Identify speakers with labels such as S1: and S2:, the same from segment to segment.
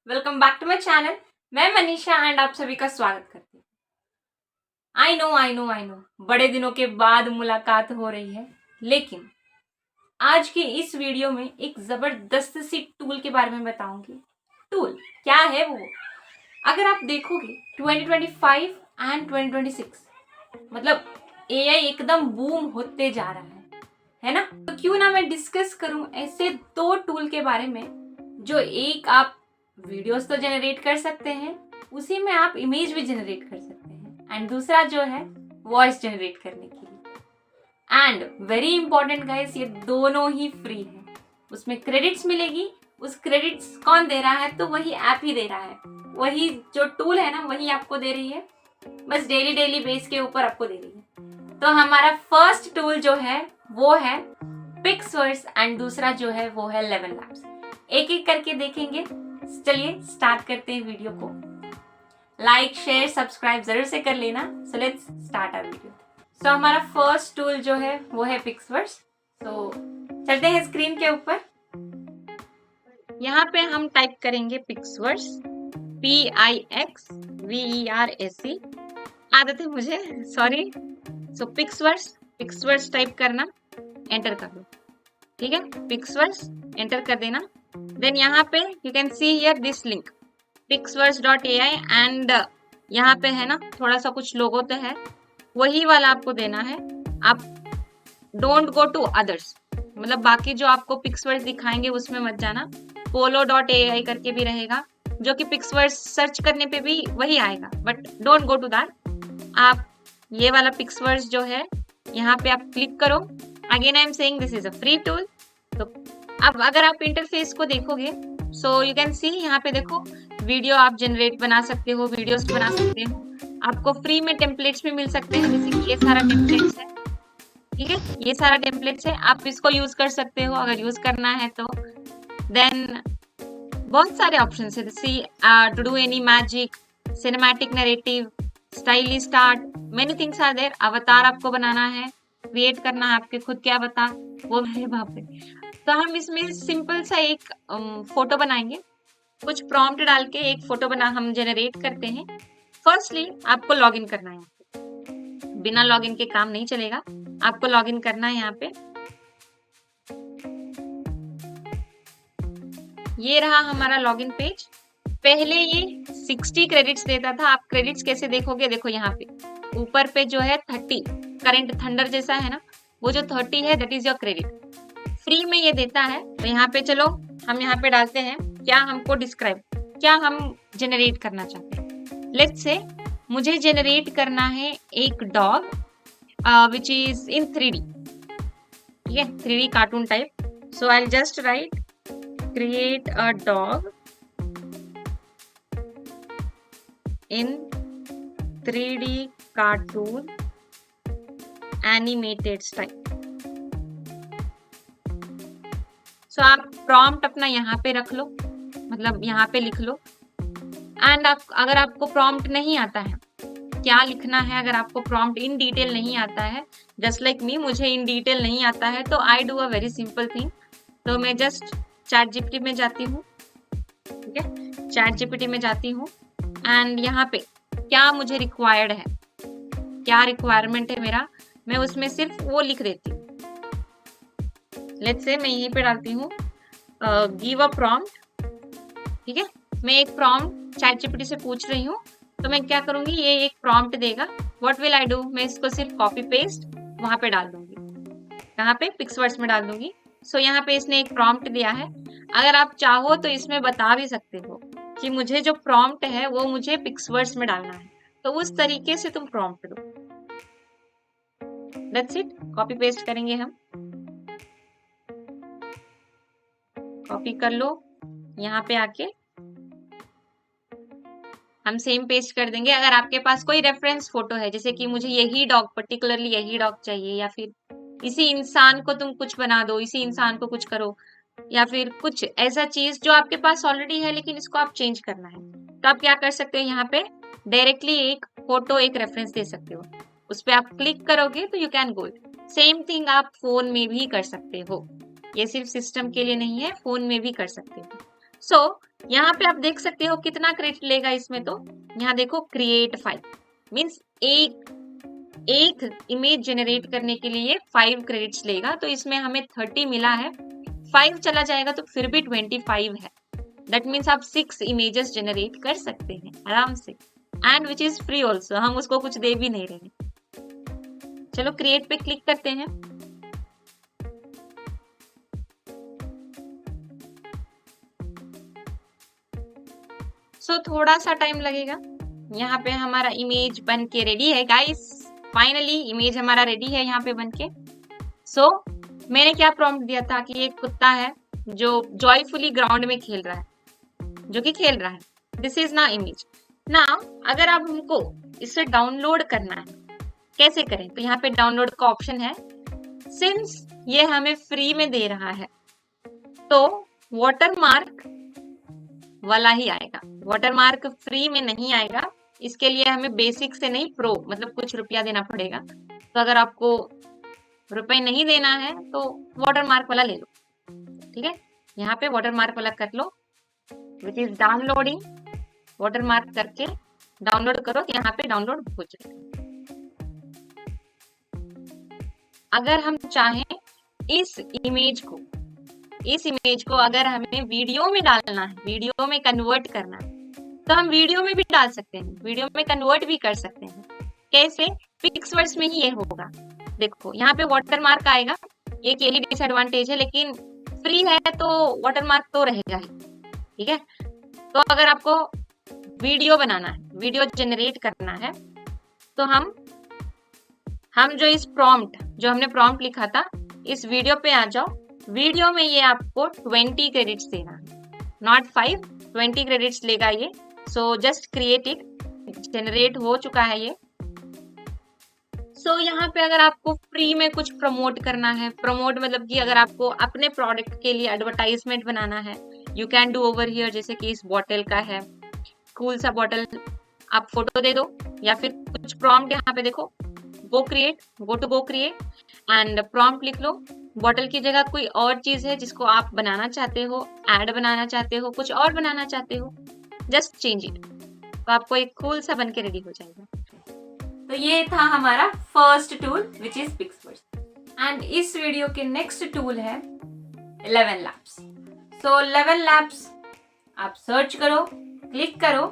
S1: Welcome back to my channel. मैं Manisha and आप सभी का स्वागत करती हूँ। आई नो बड़े दिनों के बाद मुलाकात हो रही है, लेकिन आज के इस वीडियो में एक जबरदस्त सी टूल के बारे में बताऊंगी। टूल क्या है वो? अगर आप देखोगे 2025 एंड 2026 मतलब एआई एकदम बूम होते जा रहा है ना? तो क्यों ना मैं डिस्कस करूं ऐसे दो टूल के बारे में, जो एक आप वीडियोस तो जनरेट कर सकते हैं, उसी में आप इमेज भी जनरेट कर सकते हैं, एंड दूसरा जो है वॉइस जनरेट करने के लिए। एंड वेरी इंपॉर्टेंट गाइस, ये दोनों ही फ्री है, उसमें क्रेडिट्स मिलेगी। उस क्रेडिट्स कौन दे रहा है? तो वही ऐप ही दे रहा है, वही जो टूल है ना वही आपको दे रही है, बस डेली बेस के ऊपर आपको दे रही है। तो हमारा फर्स्ट टूल जो है वो है पिक्सवर्स एंड दूसरा जो है वो है 11 लैब्स। एक एक करके देखेंगे। चलिए स्टार्ट करते हैं वीडियो को। लाइक शेयर सब्सक्राइब जरूर से कर लेना। So let's start our video. So हमारा फर्स्ट टूल जो है वो है पिक्सवर्स। सो चलते हैं स्क्रीन के ऊपर। यहाँ पे हम टाइप करेंगे पिक्सवर्स, PIXVERSE। आदत है मुझे, सॉरी। सो पिक्सवर्स टाइप करना, एंटर कर दो। ठीक है, पिक्सवर्स एंटर कर देना। देन यहाँ पे you can see here this link pixverse.ai and यहाँ पे है ना थोड़ा सा कुछ लोगो तो है, वही वाला आपको देना है। आप डोंट गो टू अदर्स, मतलब बाकी जो आपको पिक्सवर्स दिखाएंगे उसमें मत जाना। polo.ai करके भी रहेगा, जो कि पिक्सवर्स सर्च करने पे भी वही आएगा, but don't go to that. आप ये वाला पिक्सवर्स जो है यहाँ पे आप क्लिक करो। Again I am saying this is a free tool. तो अब अगर आप इंटरफेस को देखोगे, सो यू कैन सी यहाँ पे देखो वीडियो आप जनरेट बना सकते हो, वीडियोस बना सकते हो। आपको फ्री में टेम्पलेट्स भी मिल सकते हैं, जैसे कि ये सारा टेम्पलेट्स है। ठीक है, ये सारा टेम्पलेट्स है, आप इसको यूज कर सकते हो अगर यूज करना है तो। देन बहुत सारे ऑप्शन है, जैसे to do any magic, cinematic narrative, stylist art, many things are there. अवतार आपको बनाना है, क्रिएट करना है आपके खुद के अवतार, वो है वहां पे। तो हम इसमें सिंपल सा एक फोटो बनाएंगे, कुछ प्रॉम्प्ट डाल के एक फोटो बना हम जनरेट करते हैं। फर्स्टली आपको लॉगिन करना है, बिना लॉगिन के काम नहीं चलेगा, आपको लॉगिन करना है। यहाँ पे ये रहा हमारा लॉगिन पेज। पहले ये 60 क्रेडिट्स देता था, आप क्रेडिट्स कैसे देखोगे? देखो यहाँ पे ऊपर पे जो है 30 करंट थंडर जैसा है ना, वो जो 30 है that is your credit. Free में ये देता है। तो यहाँ पे चलो हम यहाँ पे डालते हैं क्या हमको डिस्क्राइब, क्या हम जनरेट करना चाहते हैं। लेट्स से मुझे जनरेट करना है एक dog which is in 3D। ठीक है, 3D cartoon type. So I just right create a dog in 3D cartoon animated style। सो आप प्रॉम्प्ट अपना यहाँ पे रख लो, मतलब यहाँ पे लिख लो। एंड अगर आपको प्रॉम्प्ट नहीं आता है क्या लिखना है, अगर आपको प्रॉम्प्ट इन डिटेल नहीं आता है, जस्ट लाइक मी, मुझे इन डिटेल नहीं आता है, तो I do a very simple thing. तो मैं जस्ट ChatGPT में जाती हूँ। ठीक है, ChatGPT में जाती हूँ एंड यहाँ पे क्या मुझे रिक्वायर्ड है, क्या रिक्वायरमेंट है मेरा, मैं उसमें सिर्फ वो लिख देती हूँ। लेट्स से मैं यहीं पे डालती हूँ गिव अ प्रॉम्प्ट। ठीक है, मैं एक प्रॉम्प्ट ChatGPT से पूछ रही हूँ, तो मैं क्या करूंगी, ये एक प्रॉम्प्ट देगा। व्हाट विल आई डू, मैं इसको सिर्फ कॉपी पेस्ट वहां पे डाल दूंगी, यहाँ पे पिक्सवर्स में डाल दूंगी। सो यहाँ पे इसने एक प्रॉम्प्ट दिया है। अगर आप चाहो तो इसमें बता भी सकते हो कि मुझे जो प्रॉम्प्ट है वो मुझे पिक्सवर्स में डालना है, तो उस तरीके से तुम प्रॉम्प्ट दो। That's it. कॉपी पेस्ट करेंगे हम, कॉपी कर लो, यहाँ पे आके हम सेम पेस्ट कर देंगे। अगर आपके पास कोई रेफरेंस फोटो है, जैसे कि मुझे यही डॉग, पर्टिकुलरली यही डॉग चाहिए, या फिर इसी इंसान को तुम कुछ बना दो, इसी इंसान को कुछ करो, या फिर कुछ ऐसा चीज जो आपके पास ऑलरेडी है लेकिन इसको आप चेंज करना है, तो आप क्या कर सकते हो, यहाँ पे डायरेक्टली एक फोटो, एक रेफरेंस दे सकते हो। उस पर आप क्लिक करोगे तो you can go. Same thing आप फोन में भी कर सकते हो, ये सिर्फ सिस्टम के लिए नहीं है, फोन में भी कर सकते हो। सो यहाँ पे आप देख सकते हो कितना क्रेडिट लेगा इसमें। तो यहाँ देखो क्रिएट 5 मीन्स एक इमेज जनरेट करने के लिए 5 क्रेडिट्स लेगा। तो इसमें हमें 30 मिला है, 5 चला जाएगा तो फिर भी 25 है। दैट मीन्स आप 6 इमेजेस जनरेट कर सकते हैं आराम से, and which is free also, हम उसको कुछ दे भी नहीं रहे। चलो क्रिएट पे क्लिक करते हैं। सो थोड़ा सा टाइम लगेगा। यहाँ पे हमारा इमेज बन के रेडी है गाइस। फाइनली इमेज हमारा रेडी है यहाँ पे बन के। सो मैंने क्या प्रॉम्प्ट दिया था कि एक कुत्ता है जो जॉयफुली ग्राउंड में खेल रहा है, जो कि खेल रहा है। दिस इज ना इमेज। ना अगर आप हमको इसे डाउनलोड करना है, कैसे करें? तो यहाँ पे डाउनलोड का ऑप्शन है। सिंस ये हमें फ्री में दे रहा है तो वाटरमार्क वाला ही आएगा, वाटरमार्क फ्री में नहीं आएगा। इसके लिए हमें बेसिक से नहीं, प्रो मतलब कुछ रुपया देना पड़ेगा। तो अगर आपको रुपए नहीं देना है तो वाटरमार्क वाला ले लो, ठीक है। यहाँ पे वाटरमार्क वाला कर लो, विच इज डाउनलोडिंग। वाटरमार्क करके डाउनलोड करो, यहाँ पे डाउनलोड हो जाएगा। अगर हम चाहें इस इमेज को अगर हमें वीडियो में डालना है, वीडियो में कन्वर्ट करना है, तो हम वीडियो में भी डाल सकते हैं, वीडियो में कन्वर्ट भी कर सकते हैं। कैसे? पिक्सवर्स में ही ये होगा। देखो यहाँ पे वाटरमार्क आएगा, एक यही डिसएडवांटेज है, लेकिन फ्री है तो वाटरमार्क तो रहेगा ही, ठीक है। तो अगर आपको वीडियो बनाना है, वीडियो जनरेट करना है, तो हम जो इस प्रॉम्प्ट, जो हमने प्रॉम्प्ट लिखा था, इस वीडियो पे आ जाओ। वीडियो में ये आपको 20 क्रेडिट्स देना है, नॉट 5, 20 क्रेडिट्स लेगा ये। So just create it, generate हो चुका है ये। सो यहाँ पे अगर आपको फ्री में कुछ प्रमोट करना है, प्रमोट मतलब कि अगर आपको अपने प्रोडक्ट के लिए एडवर्टाइजमेंट बनाना है, you can do over here. जैसे कि इस बॉटल का है, कूल सा बॉटल, आप फोटो दे दो, या फिर कुछ प्रॉम्प्ट यहाँ पे देखो, go to go create and prompt लिख लो। बॉटल की जगह कोई और चीज है जिसको आप बनाना चाहते हो, ऐड बनाना चाहते हो, कुछ और बनाना चाहते हो, जस्ट चेंज इट, तो आपको एक कूल सा बन के रेडी हो जाएगा। तो ये था हमारा first tool which is Pixverse. And इस वीडियो के नेक्स्ट टूल है 11 लैब्स। सो 11 लैब्स आप सर्च करो, क्लिक करो,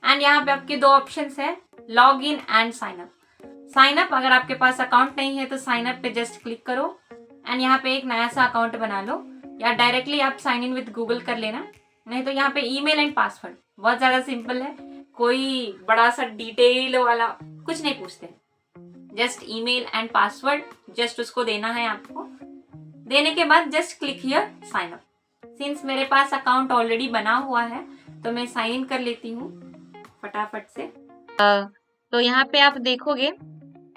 S1: एंड यहाँ पे आपके 2 ऑप्शंस है, log in and sign up. Sign up, अगर आपके पास अकाउंट नहीं है तो साइन अप पे जस्ट क्लिक करो एंड यहाँ पे एक नया सा अकाउंट बना लो, या डायरेक्टली आप साइन इन विद गूगल कर लेना। नहीं तो यहाँ पे ईमेल एंड पासवर्ड, बहुत ज्यादा सिंपल है, कोई बड़ा सा डिटेल वाला कुछ नहीं पूछते, just email and password, just उसको देना है आपको। देने के बाद just click here sine up. Since मेरे पास अकाउंट ऑलरेडी बना हुआ है तो मैं साइन इन कर लेती हूँ फटाफट से। तो यहाँ पे आप देखोगे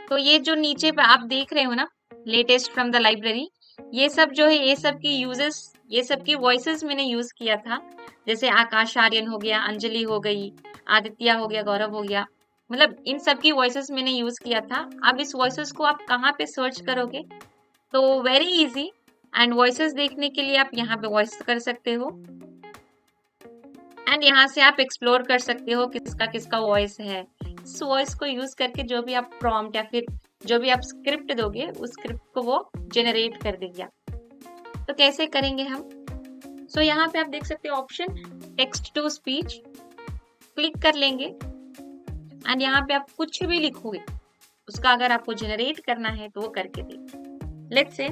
S1: तो ये जो नीचे पे आप देख रहे हो ना, लेटेस्ट फ्रॉम द लाइब्रेरी, ये सब जो है, ये सब की यूजेस, ये सब की वॉइसेस मैंने यूज किया था। जैसे आकाश आर्यन हो गया, अंजलि हो गई, आदित्य हो गया, गौरव हो गया, मतलब इन सब की वॉइसेस मैंने यूज किया था। अब इस वॉइसेस को आप कहाँ पे सर्च करोगे? तो वेरी इजी, एंड वॉइसेस देखने के लिए आप यहाँ पे वॉइस कर सकते हो, एंड यहाँ से आप एक्सप्लोर कर सकते हो किसका किसका वॉइस है। इस वॉइस को यूज करके जो भी आप प्रॉम्प्ट या फिर जो भी आप स्क्रिप्ट दोगे, उस स्क्रिप्ट को वो जनरेट कर देगी। तो कैसे करेंगे हम? सो यहाँ पे आप देख सकते हो option text to speech, click कर लेंगे एंड यहाँ पे आप कुछ भी लिखोगे, उसका अगर आपको जनरेट करना है तो वो करके देगा। लेट्स से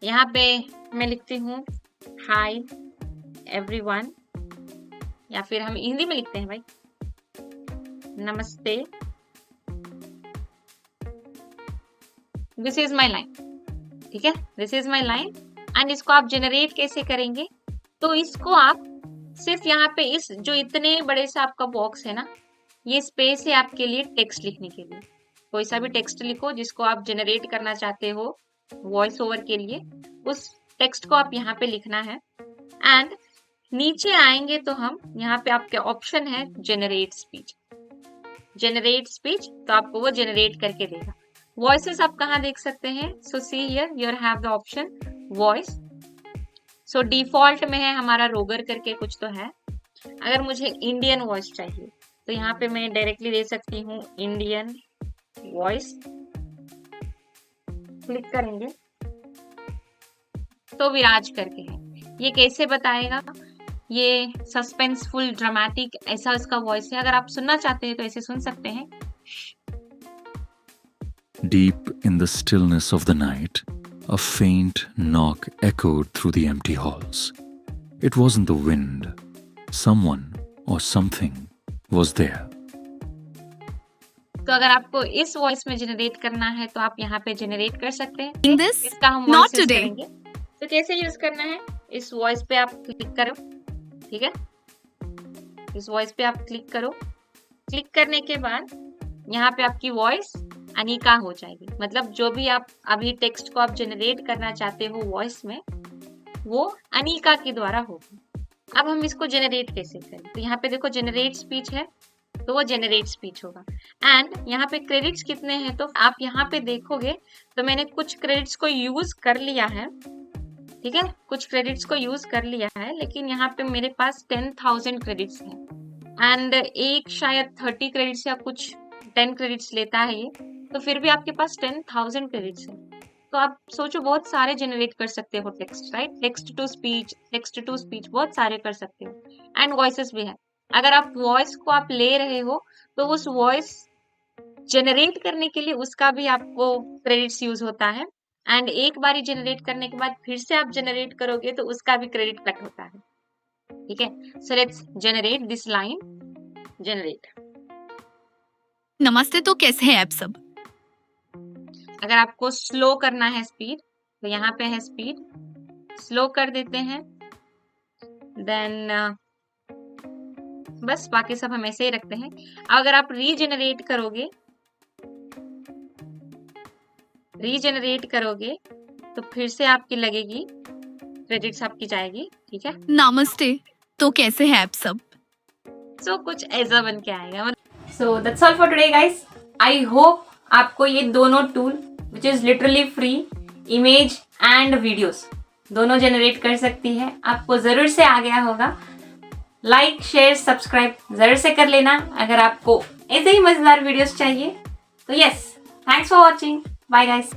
S1: यहाँ पे मैं लिखती हूँ हाय एवरीवन, या फिर हम हिंदी में लिखते हैं भाई, नमस्ते, दिस इज माई लाइन, ठीक है, this is my line. And इसको आप जनरेट कैसे करेंगे? तो इसको आप सिर्फ यहाँ पे इस जो इतने बड़े से आपका बॉक्स है ना, ये स्पेस है आपके लिए टेक्स्ट लिखने के लिए। कोई सा भी टेक्स्ट लिखो जिसको आप जनरेट करना चाहते हो वॉइस ओवर के लिए, उस टेक्स्ट को आप यहाँ पे लिखना है। एंड नीचे आएंगे तो हम यहाँ पे आपके ऑप्शन है जनरेट स्पीच, जनरेट स्पीच, तो आपको वो जनरेट करके देगा। वॉइसेस आप कहाँ देख सकते हैं? So see here, you have the option voice, so default में है हमारा रोगर करके कुछ तो है। अगर मुझे इंडियन वॉइस चाहिए तो यहाँ पे मैं डायरेक्टली दे सकती हूँ इंडियन वॉइस, क्लिक करेंगे तो विराज करके है। ये कैसे बताएगा, ये सस्पेंसफुल ड्रामेटिक ऐसा इसका वॉइस है। अगर आप सुनना चाहते हैं तो ऐसे सुन सकते हैं।
S2: Deep in the stillness of the night, a faint knock echoed through the empty halls. It wasn't the wind. Someone or something was there.
S1: तो अगर आपको इस वॉइस में जनरेट करना है तो आप यहाँ पे जनरेट कर सकते हैं।
S3: This?
S1: इसका हम
S3: Not
S1: वॉइस यूज
S3: today.
S1: करेंगे। तो कैसे यूज करना है, इस वॉइस पे आप क्लिक करो, ठीक है, इस वॉइस पे आप क्लिक करो। क्लिक करने के बाद यहाँ पे आपकी वॉइस अनिका हो जाएगी। मतलब जो भी आप अभी टेक्स्ट को आप जनरेट करना चाहते हो वॉइस में, वो अनिका के द्वारा होगी। अब हम इसको जनरेट कैसे करें, तो यहाँ पे देखो जनरेट स्पीच है, तो वो जनरेट स्पीच होगा। एंड यहाँ पे क्रेडिट्स कितने हैं, तो आप यहाँ पे देखोगे तो मैंने कुछ क्रेडिट्स को यूज कर लिया है, ठीक है, कुछ क्रेडिट्स को यूज कर लिया है, लेकिन यहाँ पे मेरे पास 10,000 क्रेडिट्स हैं एंड एक शायद 30 क्रेडिट्स या कुछ 10 क्रेडिट्स लेता है ये, तो फिर भी आपके पास 10,000 क्रेडिट्स है। तो आप सोचो बहुत सारे जनरेट कर सकते हो text, right, text to speech बहुत सारे कर सकते हो। एंड वॉइसेस भी है। अगर आप वॉइस को आप ले रहे हो तो उस वॉइस जनरेट करने के लिए उसका भी आपको क्रेडिट्स यूज होता है। एंड एक बारी जनरेट करने के बाद फिर से आप जनरेट करोगे तो उसका भी क्रेडिट कट होता है, ठीक है। So let's generate this line, generate.
S3: नमस्ते, तो कैसे हैं आप सब?
S1: अगर आपको स्लो करना है स्पीड तो यहाँ पे है स्पीड, स्लो कर देते हैं। देन बस बाकी सब हम ऐसे ही रखते हैं। अगर आप रीजनरेट करोगे तो फिर से आपकी लगेगी, क्रेडिट्स आपकी जाएगी, ठीक है।
S3: नमस्ते, तो कैसे हैं आप सब?
S1: सो कुछ ऐसा बन के आएगा। So that's all for today guys. I hope आपको ये दोनों tool which is literally free, image and videos दोनों जनरेट कर सकती है, आपको जरूर से आ गया होगा। लाइक शेयर सब्सक्राइब जरूर से कर लेना अगर आपको ऐसे ही मजेदार वीडियोस चाहिए। तो yes, thanks for watching, bye guys.